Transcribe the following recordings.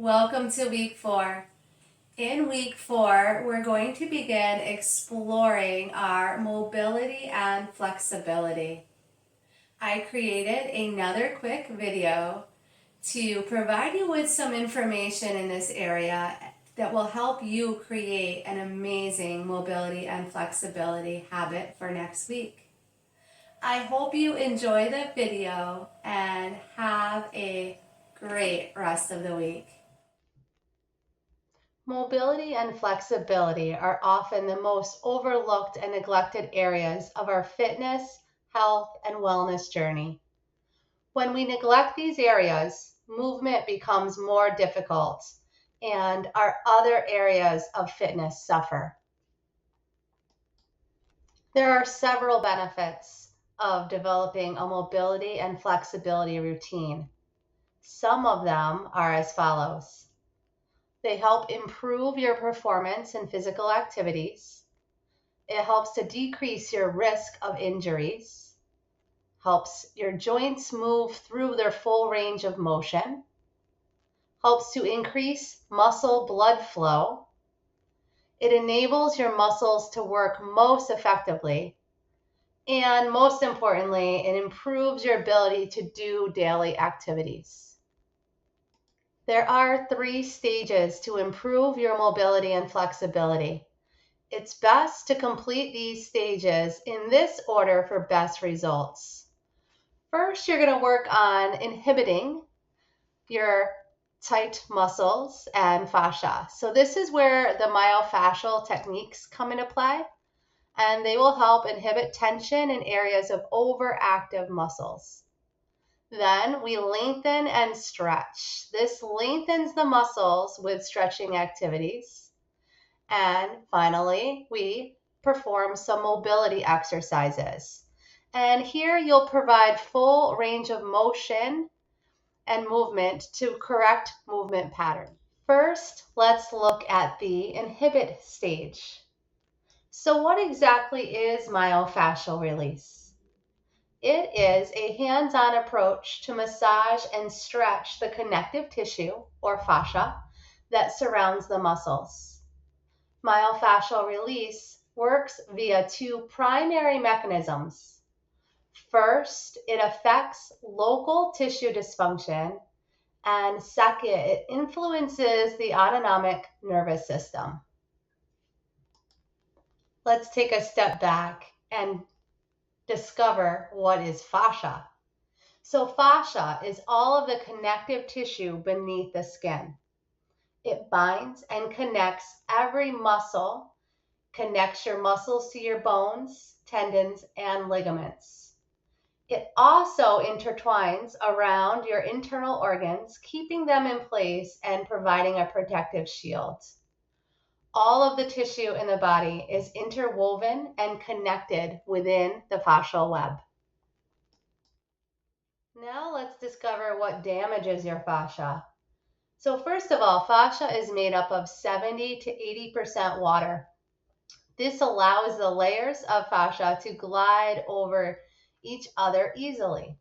Welcome to week 4. In week 4, we're going to begin exploring our mobility and flexibility. I created another quick video to provide you with some information in this area that will help you create an amazing mobility and flexibility habit for next week. I hope you enjoy the video and have a great rest of the week. Mobility and flexibility are often the most overlooked and neglected areas of our fitness, health, and wellness journey. When we neglect these areas, movement becomes more difficult and our other areas of fitness suffer. There are several benefits of developing a mobility and flexibility routine. Some of them are as follows. They help improve your performance in physical activities. It helps to decrease your risk of injuries, helps your joints move through their full range of motion, helps to increase muscle blood flow. It enables your muscles to work most effectively. And most importantly, it improves your ability to do daily activities. There are 3 stages to improve your mobility and flexibility. It's best to complete these stages in this order for best results. First, you're going to work on inhibiting your tight muscles and fascia. So this is where the myofascial techniques come into play, and they will help inhibit tension in areas of overactive muscles. Then we lengthen and stretch. This lengthens the muscles with stretching activities. And finally, we perform some mobility exercises. And here you'll provide full range of motion and movement to correct movement pattern. First, let's look at the inhibit stage. So what exactly is myofascial release? It is a hands-on approach to massage and stretch the connective tissue or fascia that surrounds the muscles. Myofascial release works via 2 primary mechanisms. First, it affects local tissue dysfunction, and second, it influences the autonomic nervous system. Let's take a step back and discover what is fascia. So fascia is all of the connective tissue beneath the skin. It binds and connects every muscle, connects your muscles to your bones, tendons, and ligaments. It also intertwines around your internal organs, keeping them in place and providing a protective shield. All of the tissue in the body is interwoven and connected within the fascial web. Now let's discover what damages your fascia. So first of all, fascia is made up of 70 to 80% water. This allows the layers of fascia to glide over each other easily.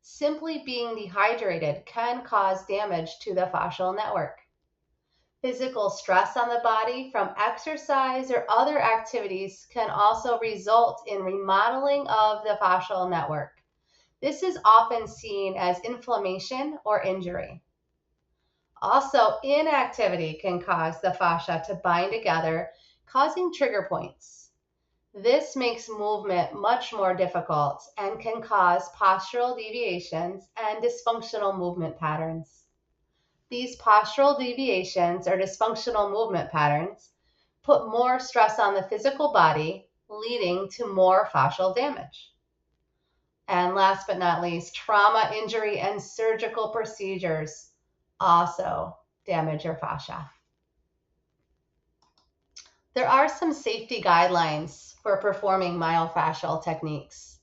Simply being dehydrated can cause damage to the fascial network. Physical stress on the body from exercise or other activities can also result in remodeling of the fascial network. This is often seen as inflammation or injury. Also, inactivity can cause the fascia to bind together, causing trigger points. This makes movement much more difficult and can cause postural deviations and dysfunctional movement patterns. These postural deviations or dysfunctional movement patterns put more stress on the physical body, leading to more fascial damage. And last but not least, trauma, injury, and surgical procedures also damage your fascia. There are some safety guidelines for performing myofascial techniques.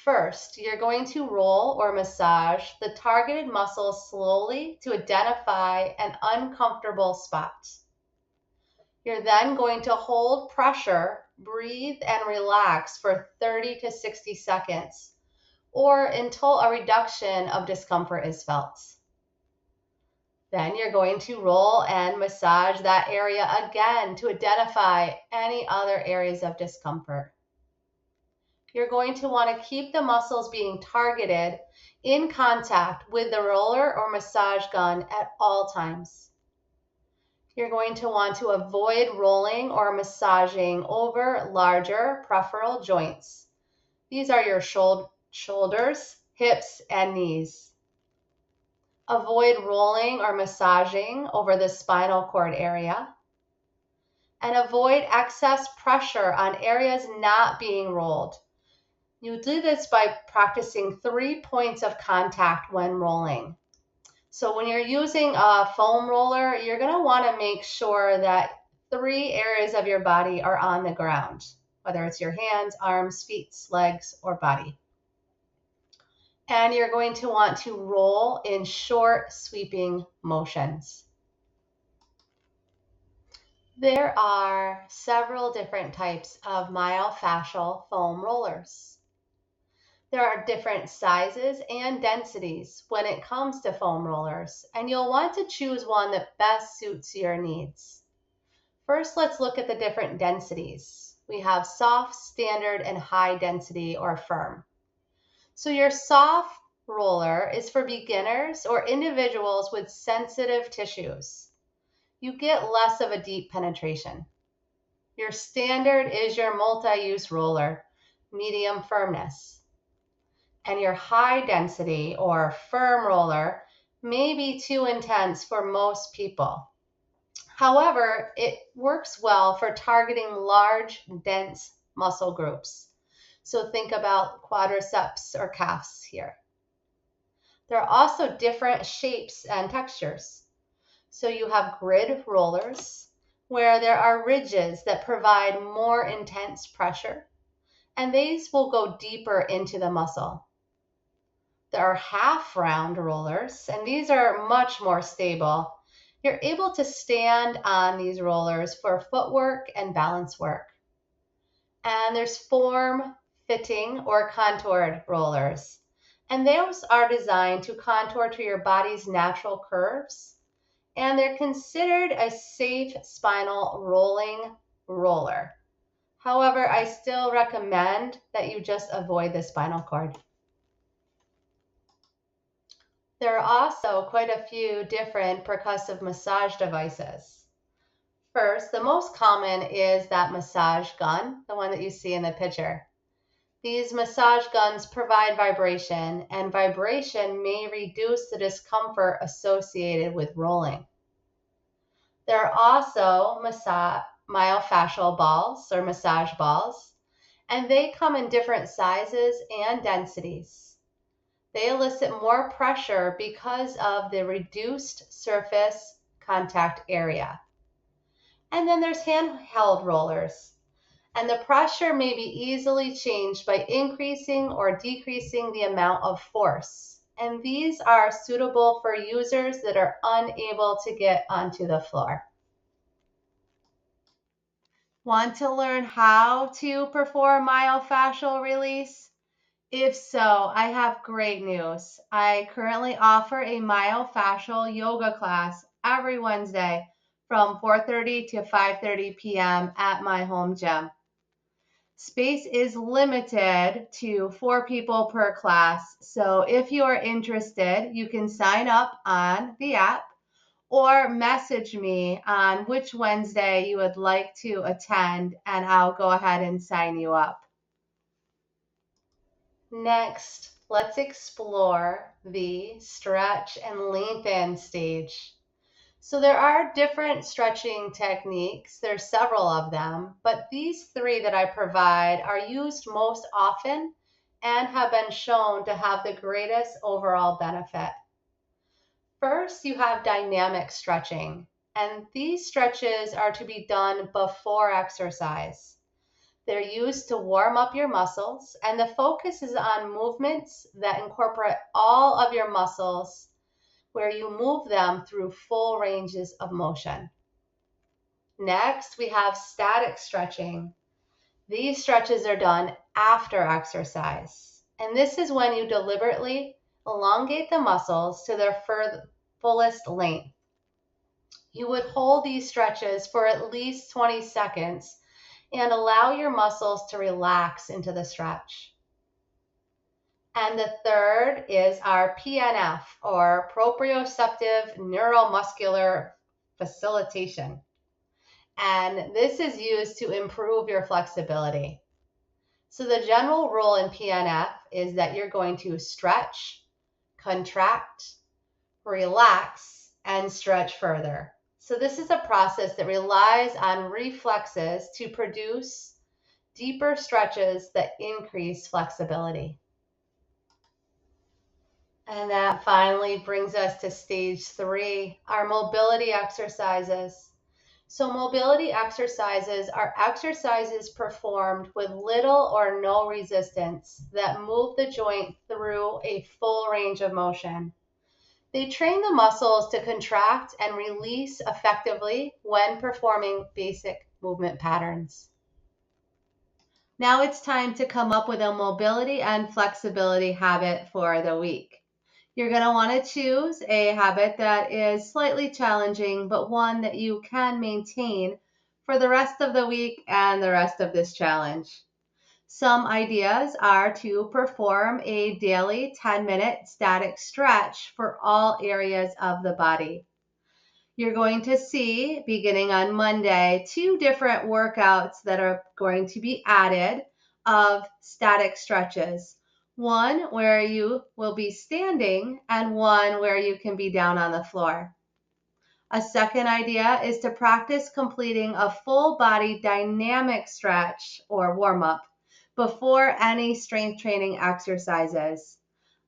First, you're going to roll or massage the targeted muscle slowly to identify an uncomfortable spot. You're then going to hold pressure, breathe, and relax for 30 to 60 seconds or until a reduction of discomfort is felt. Then you're going to roll and massage that area again to identify any other areas of discomfort. You're going to want to keep the muscles being targeted in contact with the roller or massage gun at all times. You're going to want to avoid rolling or massaging over larger peripheral joints. These are your shoulders, hips, and knees. Avoid rolling or massaging over the spinal cord area. And avoid excess pressure on areas not being rolled. You do this by practicing 3 points of contact when rolling. So when you're using a foam roller, you're going to want to make sure that 3 areas of your body are on the ground, whether it's your hands, arms, feet, legs, or body. And you're going to want to roll in short, sweeping motions. There are several different types of myofascial foam rollers. There are different sizes and densities when it comes to foam rollers, and you'll want to choose one that best suits your needs. First, let's look at the different densities. We have soft, standard, and high density or firm. So your soft roller is for beginners or individuals with sensitive tissues. You get less of a deep penetration. Your standard is your multi-use roller, medium firmness. And your high density or firm roller may be too intense for most people. However, it works well for targeting large, dense muscle groups. So think about quadriceps or calves here. There are also different shapes and textures. So you have grid rollers, where there are ridges that provide more intense pressure, and these will go deeper into the muscle. There are half round rollers, and these are much more stable. You're able to stand on these rollers for footwork and balance work. And there's form, fitting, or contoured rollers. And those are designed to contour to your body's natural curves. And they're considered a safe spinal rolling roller. However, I still recommend that you just avoid the spinal cord. There are also quite a few different percussive massage devices. First, the most common is that massage gun, the one that you see in the picture. These massage guns provide vibration, and vibration may reduce the discomfort associated with rolling. There are also myofascial balls or massage balls, and they come in different sizes and densities. They elicit more pressure because of the reduced surface contact area. And then there's handheld rollers, and the pressure may be easily changed by increasing or decreasing the amount of force. And these are suitable for users that are unable to get onto the floor. Want to learn how to perform myofascial release? If so, I have great news. I currently offer a myofascial yoga class every Wednesday from 4:30 to 5:30 p.m. at my home gym. Space is limited to 4 people per class, so if you are interested, you can sign up on the app or message me on which Wednesday you would like to attend, and I'll go ahead and sign you up. Next, let's explore the stretch and lengthen stage. So there are different stretching techniques. There's several of them, but these 3 that I provide are used most often and have been shown to have the greatest overall benefit. First, you have dynamic stretching, and these stretches are to be done before exercise. They're used to warm up your muscles, and the focus is on movements that incorporate all of your muscles, where you move them through full ranges of motion. Next, we have static stretching. These stretches are done after exercise, and this is when you deliberately elongate the muscles to their fullest length. You would hold these stretches for at least 20 seconds and allow your muscles to relax into the stretch. And the third is our PNF, or proprioceptive neuromuscular facilitation. And this is used to improve your flexibility. So the general rule in PNF is that you're going to stretch, contract, relax, and stretch further. So this is a process that relies on reflexes to produce deeper stretches that increase flexibility. And that finally brings us to stage 3, our mobility exercises. So mobility exercises are exercises performed with little or no resistance that move the joint through a full range of motion. They train the muscles to contract and release effectively when performing basic movement patterns. Now it's time to come up with a mobility and flexibility habit for the week. You're going to want to choose a habit that is slightly challenging, but one that you can maintain for the rest of the week and the rest of this challenge. Some ideas are to perform a daily 10-minute static stretch for all areas of the body. You're going to see, beginning on Monday, 2 different workouts that are going to be added of static stretches. One where you will be standing and one where you can be down on the floor. A second idea is to practice completing a full body dynamic stretch or warm up before any strength training exercises.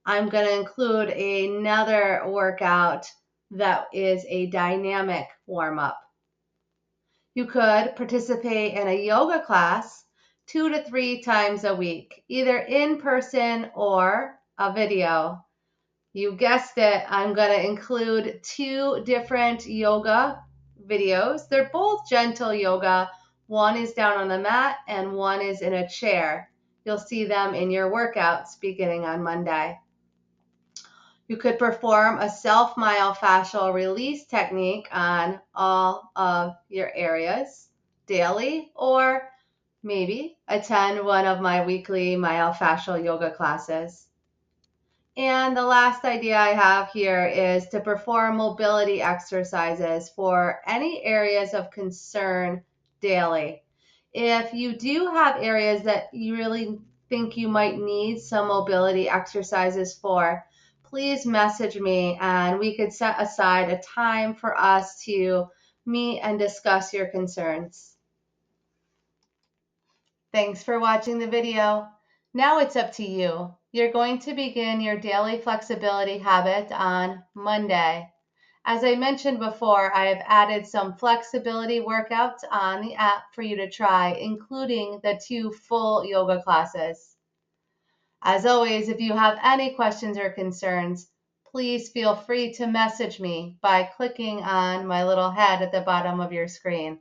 I'm going to include another workout that is a dynamic warm up. You could participate in a yoga class 2 to 3 times a week, either in person or a video. You guessed it, I'm going to include 2 different yoga videos. They're both gentle yoga. One is down on the mat and one is in a chair. You'll see them in your workouts beginning on Monday. You could perform a self-myofascial release technique on all of your areas daily, or maybe attend one of my weekly myofascial yoga classes. And the last idea I have here is to perform mobility exercises for any areas of concern daily. If you do have areas that you really think you might need some mobility exercises for, please message me and we could set aside a time for us to meet and discuss your concerns. Thanks for watching the video. Now it's up to you. You're going to begin your daily flexibility habit on Monday. As I mentioned before, I have added some flexibility workouts on the app for you to try, including the 2 full yoga classes. As always, if you have any questions or concerns, please feel free to message me by clicking on my little head at the bottom of your screen.